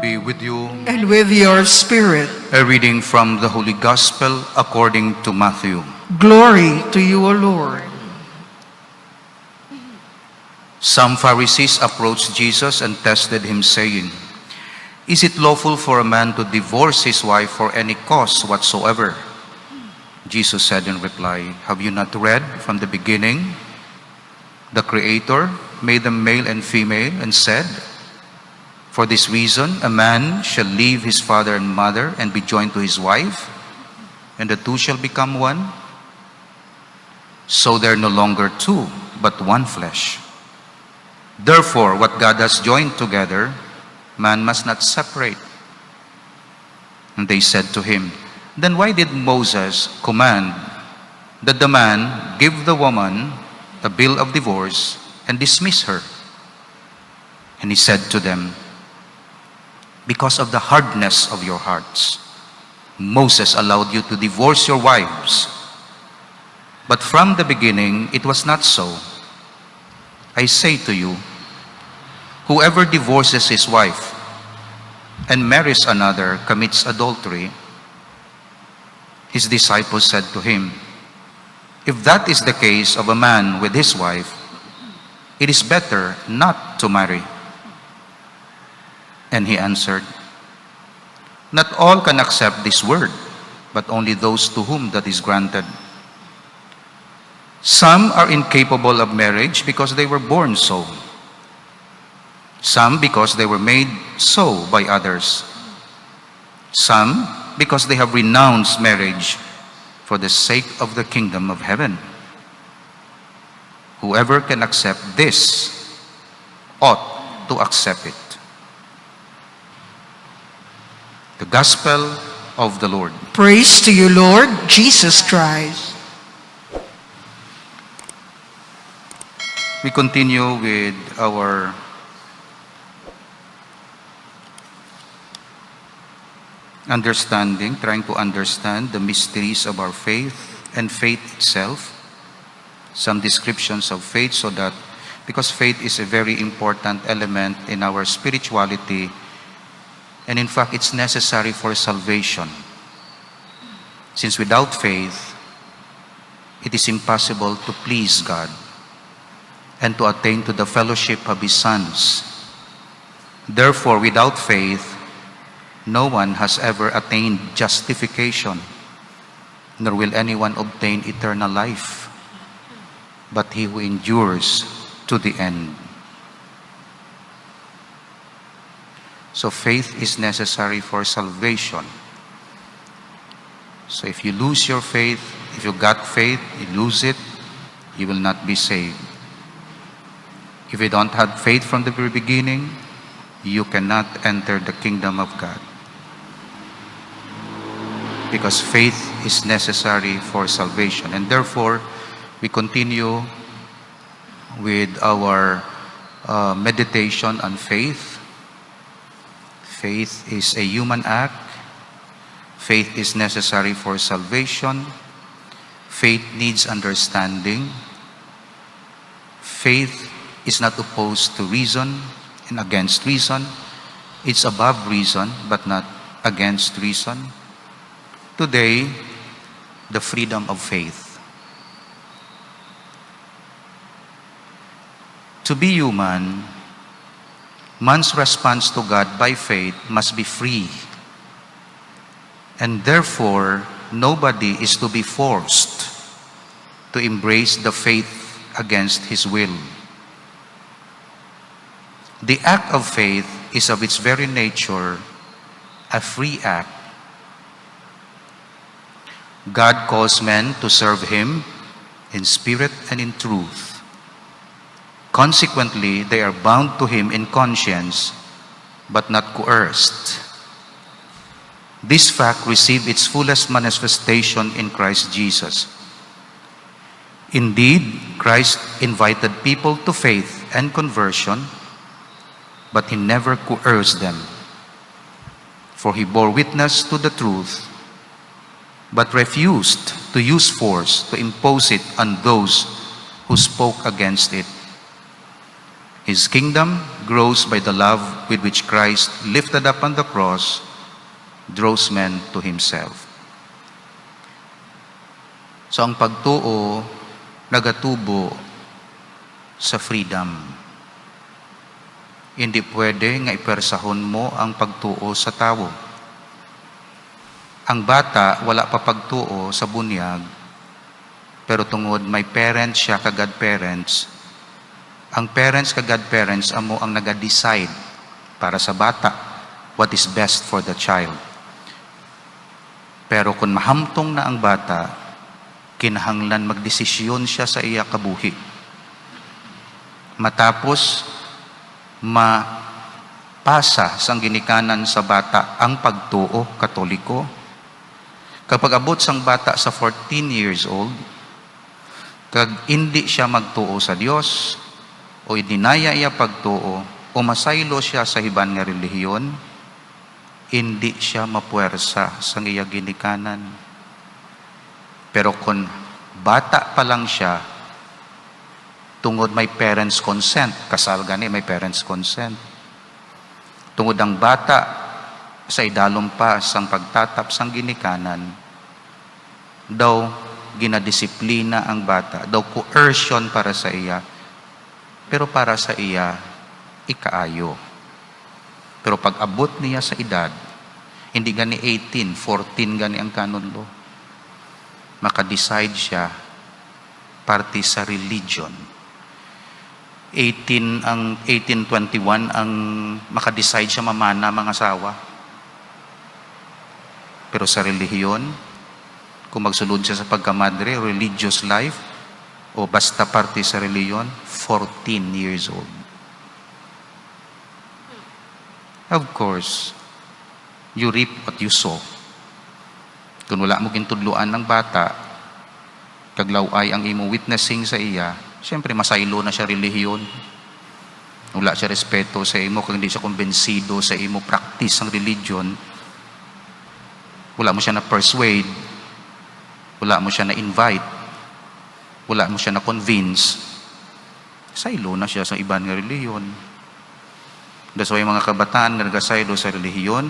be with you. And with your spirit. A reading from the Holy Gospel according to Matthew. Glory to you, O Lord. Some Pharisees approached Jesus and tested him, saying, "Is it lawful for a man to divorce his wife for any cause whatsoever?" Jesus said in reply, "Have you not read from the beginning? The Creator made them male and female and said, 'For this reason a man shall leave his father and mother and be joined to his wife, and the two shall become one.' So they're no longer two, but one flesh. Therefore, what God has joined together, man must not separate." And they said to him, "Then why did Moses command that the man give the woman a bill of divorce and dismiss her?" And he said to them, "Because of the hardness of your hearts, Moses allowed you to divorce your wives. But from the beginning, it was not so. I say to you, whoever divorces his wife and marries another commits adultery." His disciples said to him, "If that is the case of a man with his wife, it is better not to marry." And he answered, "Not all can accept this word, but only those to whom that is granted. Some are incapable of marriage because they were born so. Some because they were made so by others. Some because they have renounced marriage for the sake of the kingdom of heaven. Whoever can accept this ought to accept it." The Gospel of the Lord. Praise to you, Lord Jesus Christ. We continue with our understanding, trying to understand the mysteries of our faith and faith itself. Some descriptions of faith, so that because faith is a very important element in our spirituality, and in fact it's necessary for salvation. Since without faith, it is impossible to please God and to attain to the fellowship of His sons. Therefore, without faith, no one has ever attained justification, nor will anyone obtain eternal life, but he who endures to the end. So faith is necessary for salvation. So if you lose your faith, if you got faith, you lose it, you will not be saved. If you don't have faith from the very beginning, you cannot enter the kingdom of God. Because faith is necessary for salvation. And therefore, we continue with our meditation on faith. Faith is a human act. Faith is necessary for salvation. Faith needs understanding. Faith is not opposed to reason and against reason. It's above reason, but not against reason. Today, the freedom of faith. To be human, man's response to God by faith must be free. And therefore, nobody is to be forced to embrace the faith against his will. The act of faith is of its very nature a free act. God calls men to serve Him in spirit and in truth. Consequently, they are bound to Him in conscience, but not coerced. This fact received its fullest manifestation in Christ Jesus. Indeed, Christ invited people to faith and conversion, but He never coerced them. For He bore witness to the truth, but refused to use force to impose it on those who spoke against it. His kingdom grows by the love with which Christ, lifted up on the cross, draws men to Himself. So ang pagtuo, nagatubo sa freedom. Hindi pwede nga ipersahon mo ang pagtuo sa tao. Ang bata, wala pa pagtuo sa bunyag, pero tungod may parents siya, kagad parents, ang parents kagad parents amo ang naga-decide para sa bata what is best for the child. Pero kung mahamtong na ang bata, kinahanglan magdesisyon siya sa iya kabuhi. Matapos mapasa sang ginikanan sa bata ang pagtuo katoliko. Kapag abot sang bata sa 14 years old, kag hindi siya magtuo sa Dios, o idinaya iya pagtuo, o masaylo siya sa iban nga relihiyon, hindi siya mapuwersa sa iya ginikanan. Pero kung bata pa lang siya, tungod may parents' consent, kasal gani may parents' consent. Tungod ang bata sa idalom pa sang pagtatap sang ginikanan, daw ginadisiplina ang bata, daw coercion para sa iya, pero para sa iya, ikaayo. Pero pag abot niya sa edad, hindi gani 18, 14 gani ang canon law, makadecide siya parte sa religion. 1821 ang makadecide siya mamana mga asawa. Pero sa relihiyon, kung magsulod siya sa pagkamadre, religious life, o basta parte sa reliyon, 14 years old. Of course, you reap what you sow. Kung wala mo gintudluan ng bata, kaglaway ang imo witnessing sa iya, siyempre masaylo na siya relihiyon. Wala siya respeto sa imo, kung hindi siya kumbensido sa imo practice ng religion, wala mo siya na-persuade, wala mo siya na-invite, wala mo siya na-convince, saylo na siya sa iban nga relihiyon. That's why mga kabataan nga nagasaylo sa relihiyon,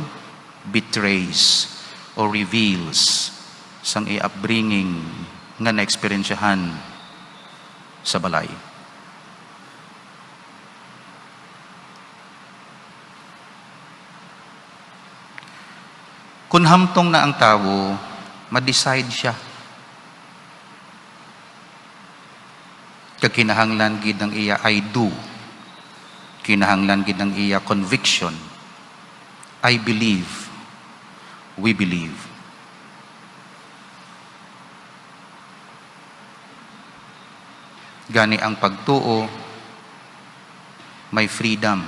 betrays or reveals sang i-upbringing nga na-experiensyahan sa balay. Kung hamtong na ang tao, ma-decide siya. Kinahanglan gid ang iya I do. Kinahanglan gid ang iya conviction. I believe. We believe. Gani ang pagtuo, may freedom.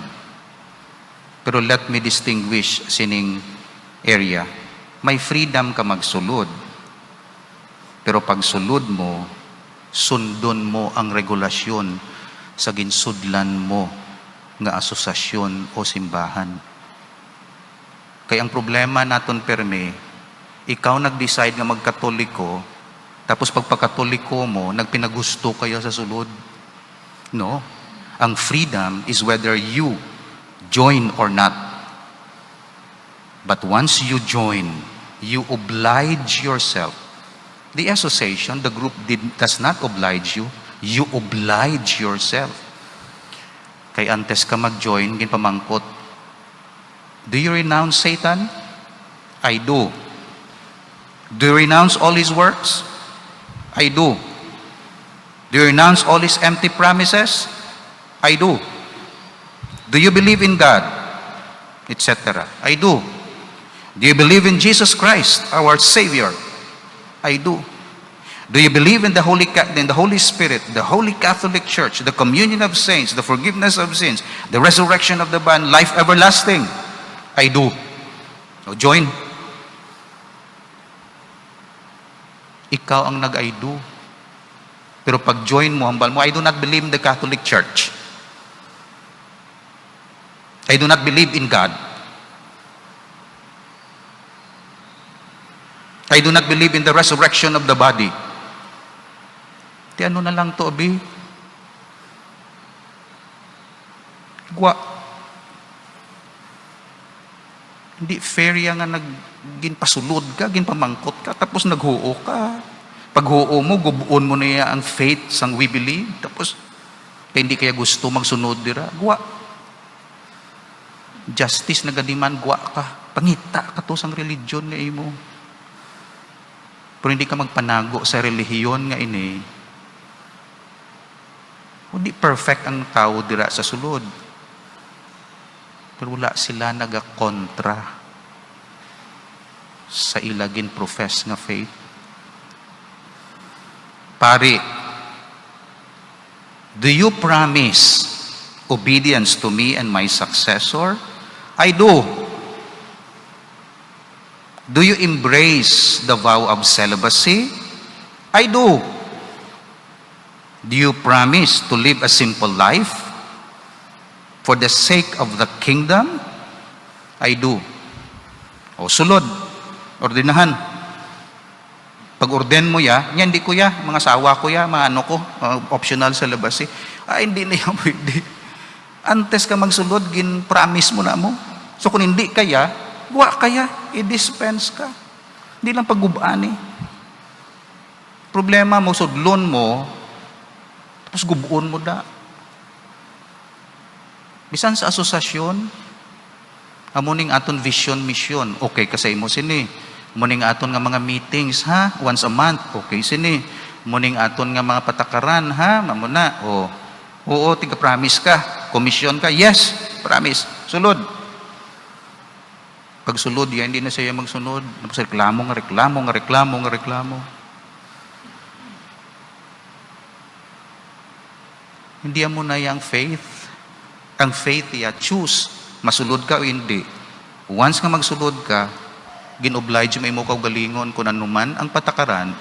Pero let me distinguish sining area. May freedom ka magsulod. Pero pag sulod mo, sundon mo ang regulasyon sa ginsudlan mo nga asosasyon o simbahan. Kaya ang problema naton perme, ikaw nag-decide nga magkatoliko, tapos pagpakatoliko mo, nagpinagusto kayo sa sulod. No. Ang freedom is whether you join or not. But once you join, you oblige yourself. The association, the group does not oblige you. You oblige yourself. Kay antes ka mag-join, ginpamangkot, do you renounce Satan? I do. Do you renounce all his works? I do. Do you renounce all his empty promises? I do. Do you believe in God? Etc. I do. Do you believe in Jesus Christ, our Savior? I do. Do you believe in the Holy Spirit, the Holy Catholic Church, the communion of saints, the forgiveness of sins, the resurrection of the body, life everlasting? I do. So join. Ikaw ang nag-I do. Pero pag join mo, hambal mo, I do not believe in the Catholic Church. I do not believe in God. I do not believe in the resurrection of the body. Ti ano na lang to, abi? Gwa. Hindi fair yan nga ginpasulod ka, ginpamangkot ka, tapos naghuo ka. Pag huo mo, gubuon mo na iya ang faith sang we believe, tapos kaya hindi kaya gusto magsunod dira. Gwa. Justice na gadiman, gwa ka. Pangita ka to sang religion nga imo. Pero hindi ka magpanago sa relihiyon nga ini. Hindi perfect ang tao dira sa sulod. Pero wala sila nagakontra sa ilagin profess nga faith. Pare, do you promise obedience to me and my successor? I do. Do you embrace the vow of celibacy? I do. Do you promise to live a simple life for the sake of the kingdom? I do. O sulod, ordinahan. Pag-orden mo ya, yan di ko ya, mga sawa ko ya, mga ano ko, optional celibacy. Hindi na yan pwede. Antes ka magsulod, gin-promise mo na mo. So kung hindi kaya, buwa kaya, i-dispense ka. Hindi lang paggubaan eh. Problema mo, sudlon mo, tapos gubuon mo da. Bisan sa asosasyon, amuning aton vision, mission, okay kasay mo sini. Muning aton nga mga meetings, ha? Once a month, okay sini. Muning aton nga mga patakaran, ha? Mamuna, oo, tiga-promise ka. Komisyon ka, yes, promise. Sulod. Pag sulod, yan, hindi na siya magsunod. Reklamo. Hindi mo na yung faith. Ang faith, choose. Masulod ka o hindi. Once nga magsulod ka, gin-oblige mo imo kaugalingon kung anuman ang patakaran,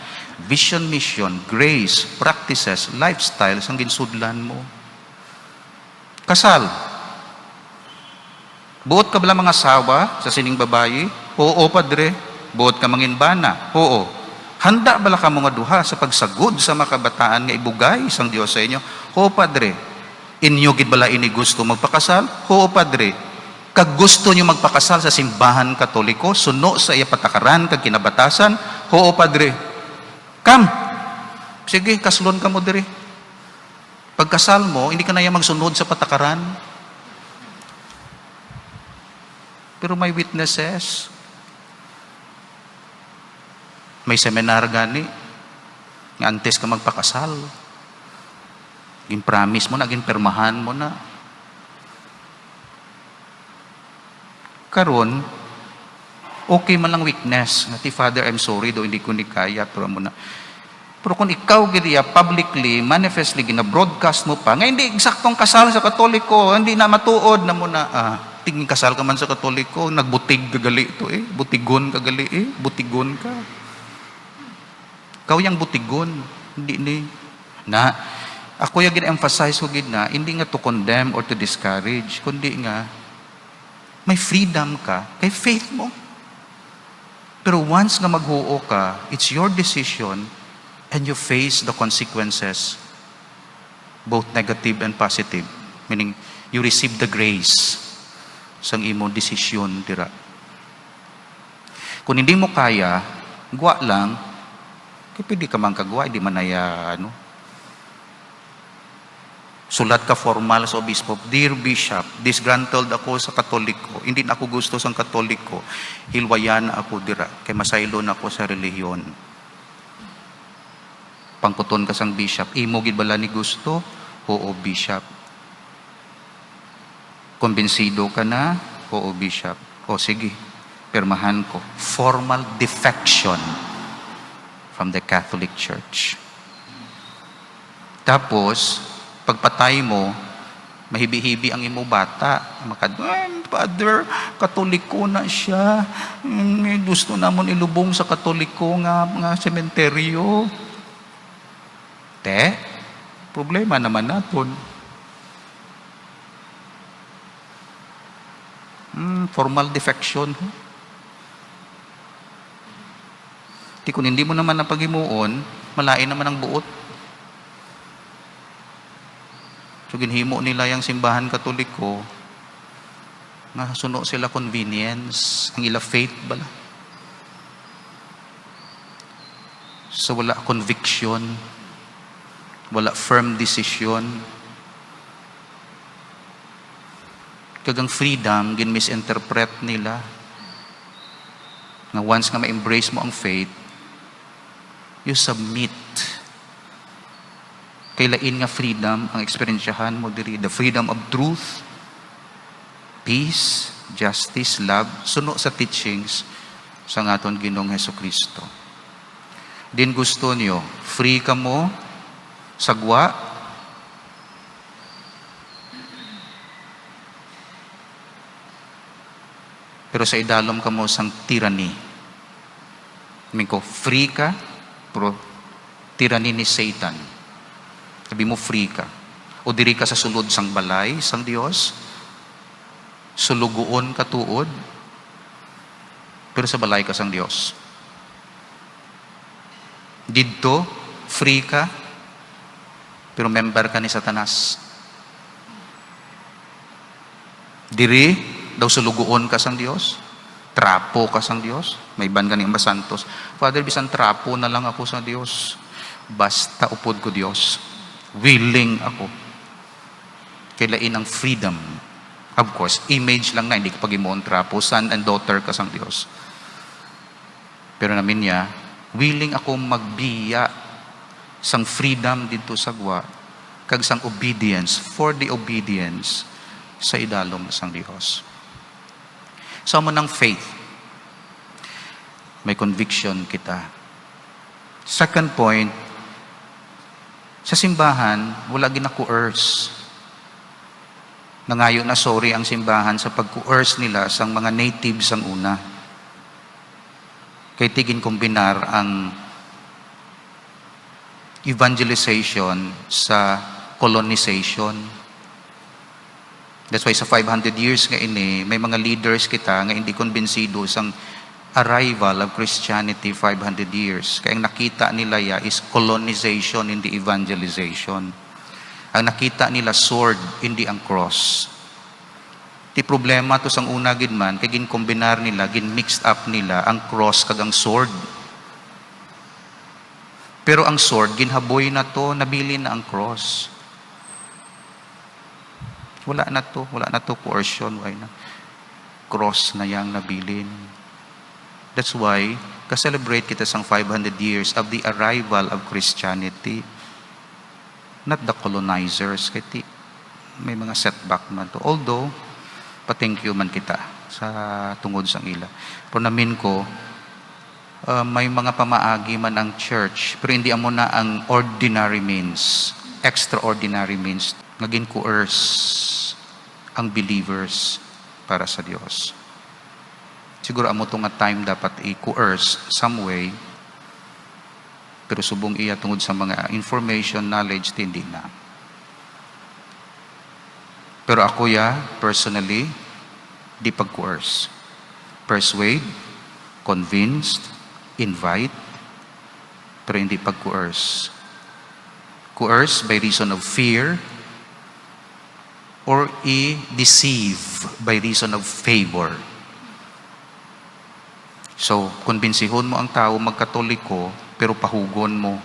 vision, mission, grace, practices, lifestyles ang ginsudlan mo. Kasal. Buot ka bala mga asawa sa sining babayi? Oo, padre. Buot ka manginbana? Oo. Handa bala ka mga duha sa pagsagod sa mga kabataan nga ibugay sang Dios sa inyo? Oo, padre. Inyo gid bala ini gusto magpakasal? Oo, padre. Kag gusto nyo magpakasal sa simbahan katoliko, suno sa iya patakaran kag kinabatasan? Oo, padre. Come. Sige, kaslon ka mo diri. Pagkasal mo, hindi ka na magsunod sa patakaran. Pero may witnesses. May seminar gani. Nga antes ka magpakasal. Gin-promise mo na, gin-permahan mo na. Karon, okay man lang weakness. Ngati, Father, I'm sorry, do hindi ko ni kaya. Pero kung ikaw giriya publicly, manifestly, gina-broadcast mo pa, nga hindi eksaktong kasal sa Katoliko, hindi na matuod na mo na, tingin kasal ka man sa Katoliko, nagbutig kagali ito butigon kagali butigon ka. Ikaw yung butigon, hindi ni. Na, ako yung gina-emphasize ko na, hindi nga to condemn or to discourage, kundi nga, may freedom ka kay faith mo. Pero once nga maghuo ka, it's your decision and you face the consequences, both negative and positive. Meaning, you receive the grace sang imo desisyon dira. Kung hindi mo kaya, gwa lang, kaya pwede ka man kagwa, hindi man naya, sulat ka formal sa obispo, Dear Bishop, disgruntled ako sa Katoliko. Hindi na ako gusto sa Katoliko. Hilwayan ako dira. Kay masaylo na ako sa relihiyon. Pangputon ka sang bishop. Imo gid bala ni gusto? Oo, bishop. Kumbinsido ka na? Oo, bishop. O sige, pirmahan ko. Formal defection from the Catholic Church. Tapos, pagpatay mo, mahibi-hibi ang imo bata. Father, Katoliko na siya. Gusto namon ilubong sa Katoliko nga sementeryo. Problema naman naton. Formal defection. Kung hindi mo naman napagimuon, malain naman ang buot. So ginhimo nila yung simbahan Katoliko nga suno sila convenience, ang ila faith bala. So wala conviction, wala firm decision. Kagang freedom, gin-misinterpret nila. Na once nga ma-embrace mo ang faith, you submit. Kailain nga freedom ang eksperyensyahan mo diri. The freedom of truth, peace, justice, love, suno sa teachings sa aton Ginoong Hesukristo. Din gusto niyo, free ka mo, sagwa, pero sa idalom ka mo sang tyranny. Sabi ko, free ka, pero tyranny ni Satan. Sabi mo, free ka. O diri ka sa sulod sang balay, sang Dios, sulugoon ka tuod, pero sa balay ka sang Dios. Didto, free ka, pero member ka ni Satanas. Diri, daw sulugoon ka sang Dios, trapo ka sang Dios, may ban ka ni Amba Santos, Father, bisan trapo na lang ako sa Dios, basta upod ko Dios, willing ako. Kailain ang freedom. Of course, image lang na, hindi ka pag-imuon trapo, son and daughter ka sang Dios. Pero namin niya, willing ako magbiya sang freedom dito sa gwa, kag sang obedience, for the obedience sa idalom sang Dios. Sa mo ng faith, may conviction kita. Second point, sa simbahan, wala gina-coerce. Nangayo na sorry ang simbahan sa pag-coerce nila sa mga natives ang una. Kay tigin kombinar ang evangelization sa colonization. That's why sa 500 years nga ini, may mga leaders kita nga hindi konbensido sang arrival of Christianity 500 years. Kaya ang nakita nila is colonization, hindi evangelization. Ang nakita nila sword, hindi ang cross. Ti problema to sang una gid man, kay ginkombinar nila, gin-mixed up nila ang cross kag ang sword. Pero ang sword, ginhaboy na to, nabili na ang cross. Wala na to coercion, why na? Cross na yang nabilin. That's why, ka-celebrate kita sang 500 years of the arrival of Christianity. Not the colonizers, kaya may mga setback man to. Although, pa-thank you man kita sa tungod sang ila. Pero namin ko, may mga pamaagi man ang church, pero hindi amo na ang ordinary means, extraordinary means, naging coerce ang believers para sa Dios. Siguro amo tong time dapat i-coerce some way, pero subong iya tungod sa mga information, knowledge, hindi na. Pero ako personally, di pag-coerce. Persuade, convinced, invite, pero hindi pag-coerce. Coerce by reason of fear, or i-deceive by reason of favor. So, konbinsihon mo ang tao magkatoliko, pero pahugon mo,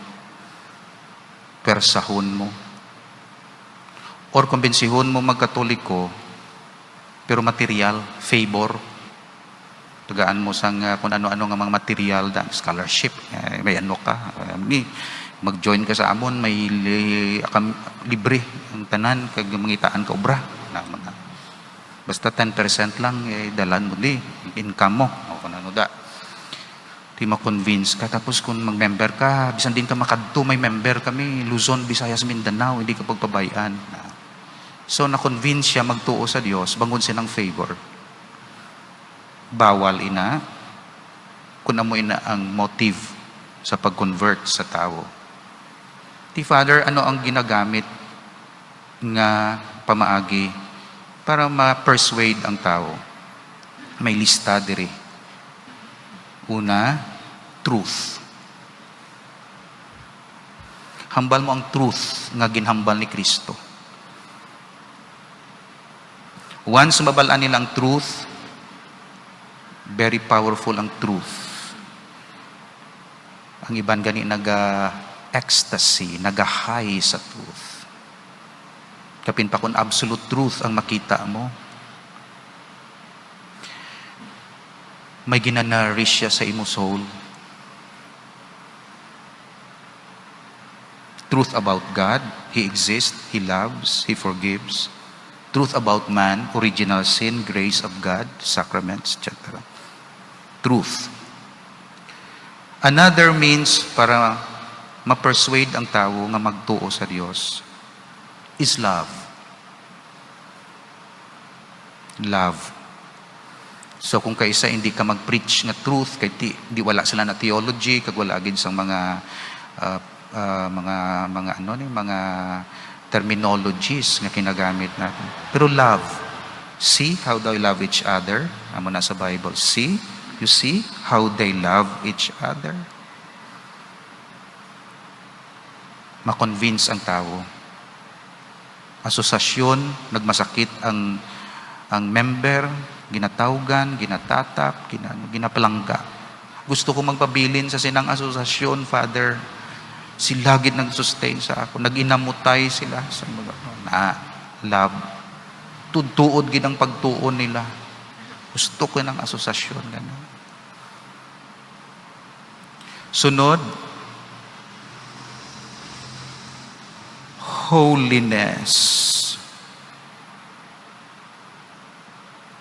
persahon mo. Or konbinsihon mo magkatoliko, pero material, favor. Tagaan mo sang kung ano-ano nga mga material, scholarship, may ano ka, mag-join ka sa amon, may libre ang tanan, kag mangitaan ka obra. Basta 10% lang, dalan mo di, income mo. O kung ano da. Di ma-convince ka. Tapos kung mag-member ka, bisan din ka makadto, may member kami, Luzon, Visayas, Mindanao, hindi ka pagpabayaan. So, na-convince siya magtuo sa Diyos, bangon siya ng favor. Bawal ina, kung amo ina ang motive sa pag-convert sa tao. Ti Father, ano ang ginagamit nga pamaagi para ma-persuade ang tao? May lista diri. Una, truth. Hambal mo ang truth nga ginhambal ni Kristo. Once mabalaan nila ang truth, very powerful ang truth. Ang iban gani naga-ecstasy, naga-high sa truth. Kapin pa kung absolute truth ang makita mo, may ginanarish siya sa imo soul. Truth about God, He exists, He loves, He forgives. Truth about man, original sin, grace of God, sacraments, etc. Truth. Another means para ma-persuade ang tao nga magtuo sa Diyos is love. Love. So kung kaisa hindi ka mag-preach nga truth, kay di wala sila na theology, kag wala gid sang mga mga terminologies nga kinagamit natin. Pero love. See how they love each other. Amo na sa Bible. See? You see how they love each other? Ma-convince ang tao. Asosasyon, nagmasakit ang member, ginatawgan, ginatatap, ginapalangga. Gusto ko magpabilin sa sinang asosasyon, Father. Sila gid nag-sustain sa ako. Nag-inamutay sila sa mga love. Tuod gid ang pagtuon nila. Gusto ko ng asosasyon. Ganun. Sunod, holiness.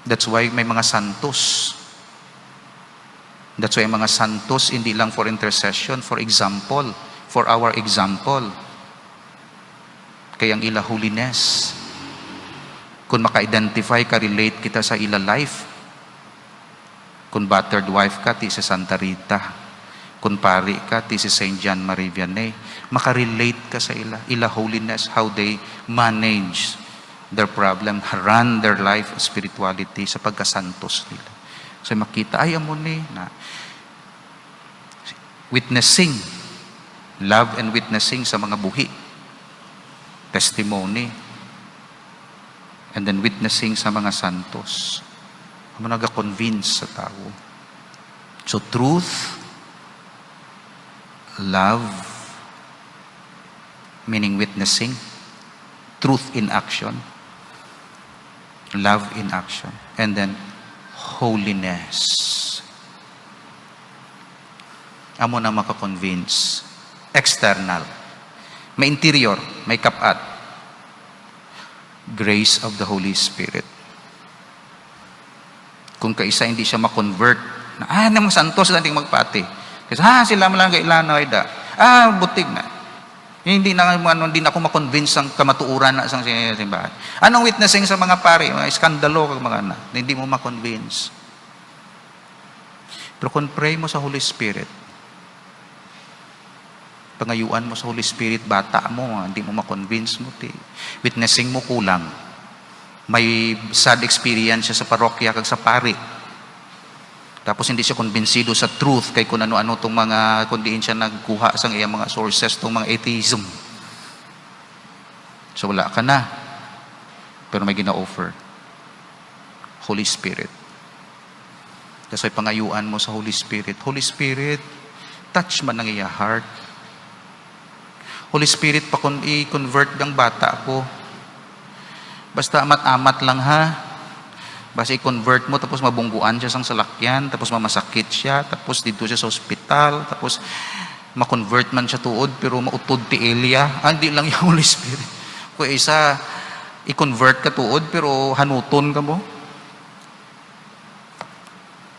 That's why may mga santos. That's why mga santos, hindi lang for intercession, for example, for our example. Kaya ang ila holiness. Kung maka-identify ka, relate kita sa ila life. Kung battered wife ka, ti si Santa Rita. Kung pari ka, ti si Saint John Marie Vianney. Maka-relate ka sa ila holiness, how they manage their problem, run their life, spirituality, sa pagkasantos nila. So makita, ay amo ni na witnessing, love and witnessing sa mga buhi, testimony, and then witnessing sa mga santos. Amo naga-convince sa tao. So truth, love, meaning witnessing, truth in action, love in action, and then holiness. Amo na makakonvince. External. May interior, may kapat. Grace of the Holy Spirit. Kung kaisa hindi siya makonvert, namang santos na hindi magpati. Kasi sila malang kailano ay da. Butig na. Hindi na ako makonvince ang kamatuuran na sang simbahan. Anong witnessing sa mga pari, mga iskandalo kag mga na, hindi mo makonvince. Pero kung pray mo sa Holy Spirit, pangayuan mo sa Holy Spirit, bata mo, hindi mo makonvince mo, witnessing mo kulang. May sad experience siya sa parokya kag sa pari. Tapos hindi siya konbinsido sa truth kay kung ano-ano itong mga, kung diin siya nagkuha sa iyang mga sources, itong mga atheism. So wala ka na. Pero may gina-offer. Holy Spirit. Kasi pangayuan mo sa Holy Spirit. Holy Spirit, touch man ang iya heart. Holy Spirit, pa kung i-convert ng bata ko. Basta amat-amat lang ha. Basta i-convert mo, tapos mabungguan siya sang salakyan, tapos mamasakit siya, tapos dito siya sa ospital, tapos ma-convert man siya tuod, pero mautod ti Elia. Hindi lang yung Holy Spirit. Kung isa, i-convert ka tuod, pero hanuton ka mo.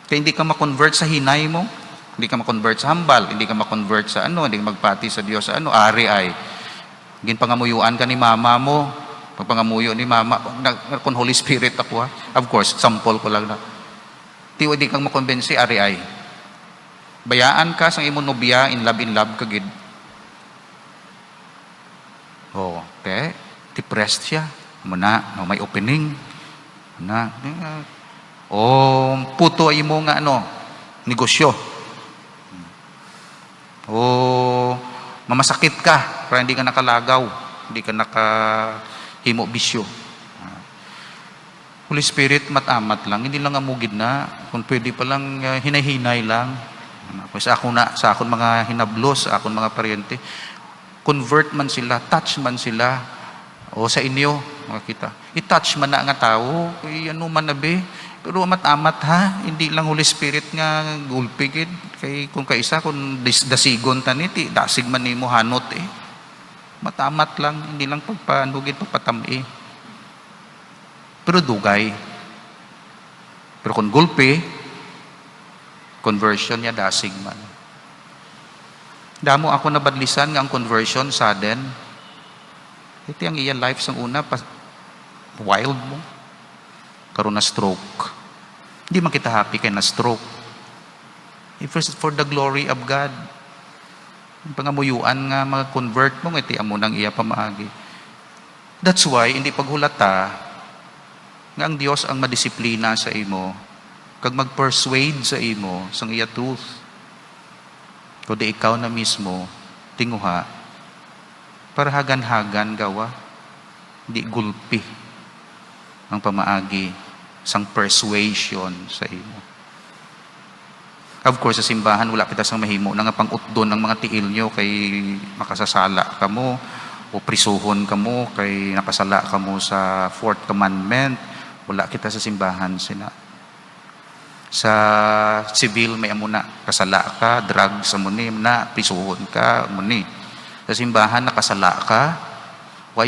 Kaya hindi ka ma-convert sa hinay mo, hindi ka ma-convert sa hambal, hindi ka ma-convert sa hindi ka magpati sa Diyos sa ari ay. Ginpangamuyuan ka ni mama mo, pagpangamuyo ni mama, kung Holy Spirit ako ha. Of course, sample ko lang na. Tiwa di kang makonbensi, ari ay. Bayaan ka sa imong nobya, in love ka gid. Okay. Depressed siya. Muna, may opening. Muna. Puto ay mo nga negosyo. Mamasakit ka, para hindi ka nakalagaw. Hindi ka himo bisyo. Holy Spirit, matamat lang, hindi lang amugid na, kung pwede pa lang hinay-hinay lang. Sa akong mga hinablos, sa akong mga paryente, convert man sila, touch man sila, o sa inyo, makita, i-touch man na nga tao, ano man na be, pero amat-amat ha, hindi lang Holy Spirit nga gulpigid, kay kung kaisa, kung dasigon taniti, dasig man ni mo hanot matamat lang, hindi lang pagpanugid, pagpatami. Pero dugay. Pero kung gulpi, conversion niya dasig man. Damo ako nabadlisan nga ang conversion sudden. Ito ang iya life sang una, wild mo. Karon na stroke. Hindi man kita happy kay na stroke. First, for the glory of God. Ang pangamuyuan nga mga convert mo, iti amo nang iya pamaagi. That's why, hindi paghulata, nga ang Dios ang madisiplina sa imo, kag mag-persuade sa imo, sang iya truth. Kundi ikaw na mismo, tinguha, para hagan-hagan gawa, di gulpi, ang pamaagi, sang persuasion sa imo. Of course, sa simbahan, wala kita sang mahimo na nga pang-utdon ng mga tiil nyo kay makasasala ka mo o prisuhon ka mo kay nakasala ka mo sa fourth commandment. Wala kita sa simbahan. Sa civil, may amuna, kasala ka, drug sa muni, na prisuhon ka, muni. Sa simbahan, nakasala ka, why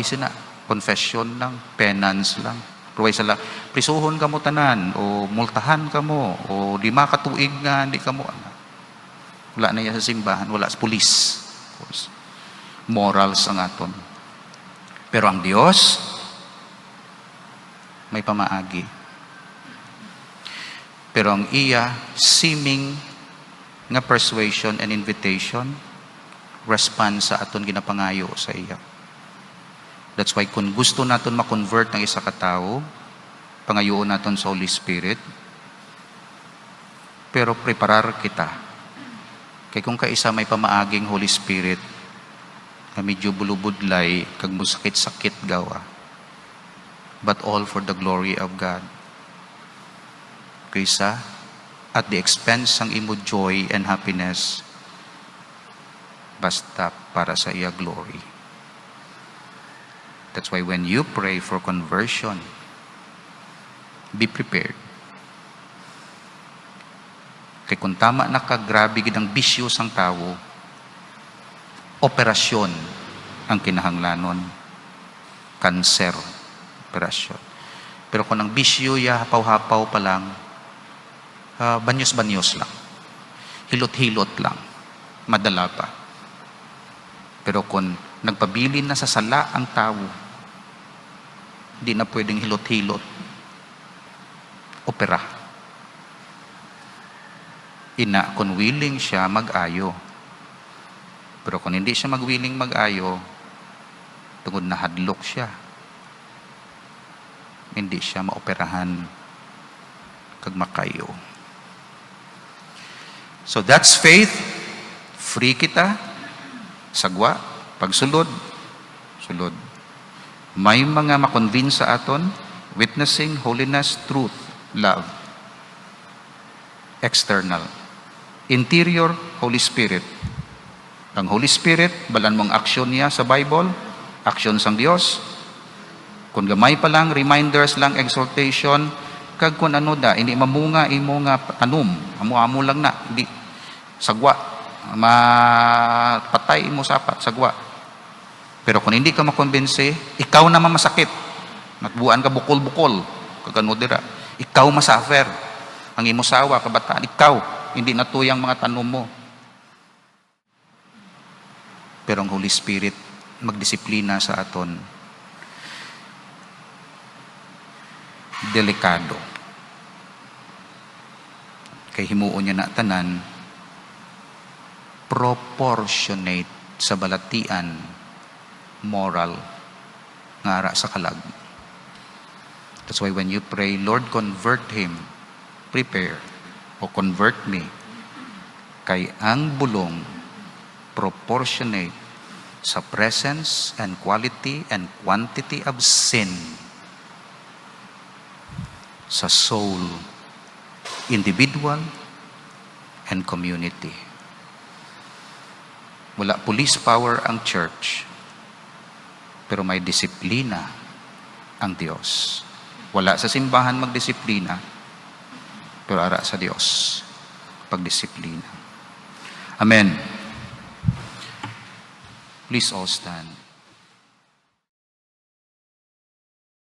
confession lang, penance lang. Ruway sala, prisuhon ka mo tanan, o multahan ka mo, o di makatuig nga, hindi ka mo, wala na yan sa simbahan, wala sa pulis. Of course. Morals ang aton. Pero ang Diyos, may pamaagi. Pero ang iya, seeming nga persuasion and invitation, response sa aton ginapangayo sa iya. That's why kung gusto natin ma-convert ng isa katao, pangayoon natin sa Holy Spirit, pero preparar kita. Kaya kung kaisa may pamaaging Holy Spirit, na medyo bulubudlay, kag musakit-sakit gawa, but all for the glory of God. Kaisa, at the expense ng imo joy and happiness, basta para sa iya glory. That's why when you pray for conversion, be prepared. Kaya kung tama na ka, grabe gid ang bisyo sang tao, operasyon ang kinahanglanon. Cancer, operasyon. Pero kung ang bisyo ya hapaw-hapaw pa lang, banyos-banyos lang. Hilot-hilot lang. Madala pa. Pero kung nagpabilin na sa sala ang tao, di na pwedeng hilot-hilot. Opera. Ina, kung willing siya, mag-ayo. Pero kung hindi siya mag-willing mag-ayo, tungod na hadlok siya, hindi siya maoperahan kag makayo. So that's faith. Free kita. Sagwa. Pagsulod. Sulod. May mga makonvince sa aton, witnessing, holiness, truth, love. External. Interior, Holy Spirit. Ang Holy Spirit, balan mong aksyon niya sa Bible, aksyon sang Dios. Kung gamay pa lang, reminders lang, exhortation, kag kung ano da, hindi mamunga, imo nga tanum, amo-amo lang na, hindi, sagwa, mapatay mo sapat, sagwa. Pero kung hindi ka makonbense, ikaw naman masakit. Natbuan ka bukol-bukol. Kagano dira. Ikaw masuffer. Ang imo sawa, kabataan, ikaw. Hindi natuyang mga tanong mo. Pero ang Holy Spirit, magdisiplina sa aton. Delikado. Kay himuon niya na tanan, proportionate sa balatian, moral nga ara sa kalag. That's why when you pray, Lord, convert him, prepare, o convert me, kay ang bulong proportionate sa presence and quality and quantity of sin. sa soul, individual, and community. Wala police power ang church, pero may disiplina ang Diyos. Wala sa simbahan magdisiplina, pero ara sa Diyos pagdisiplina. Amen. Please all stand.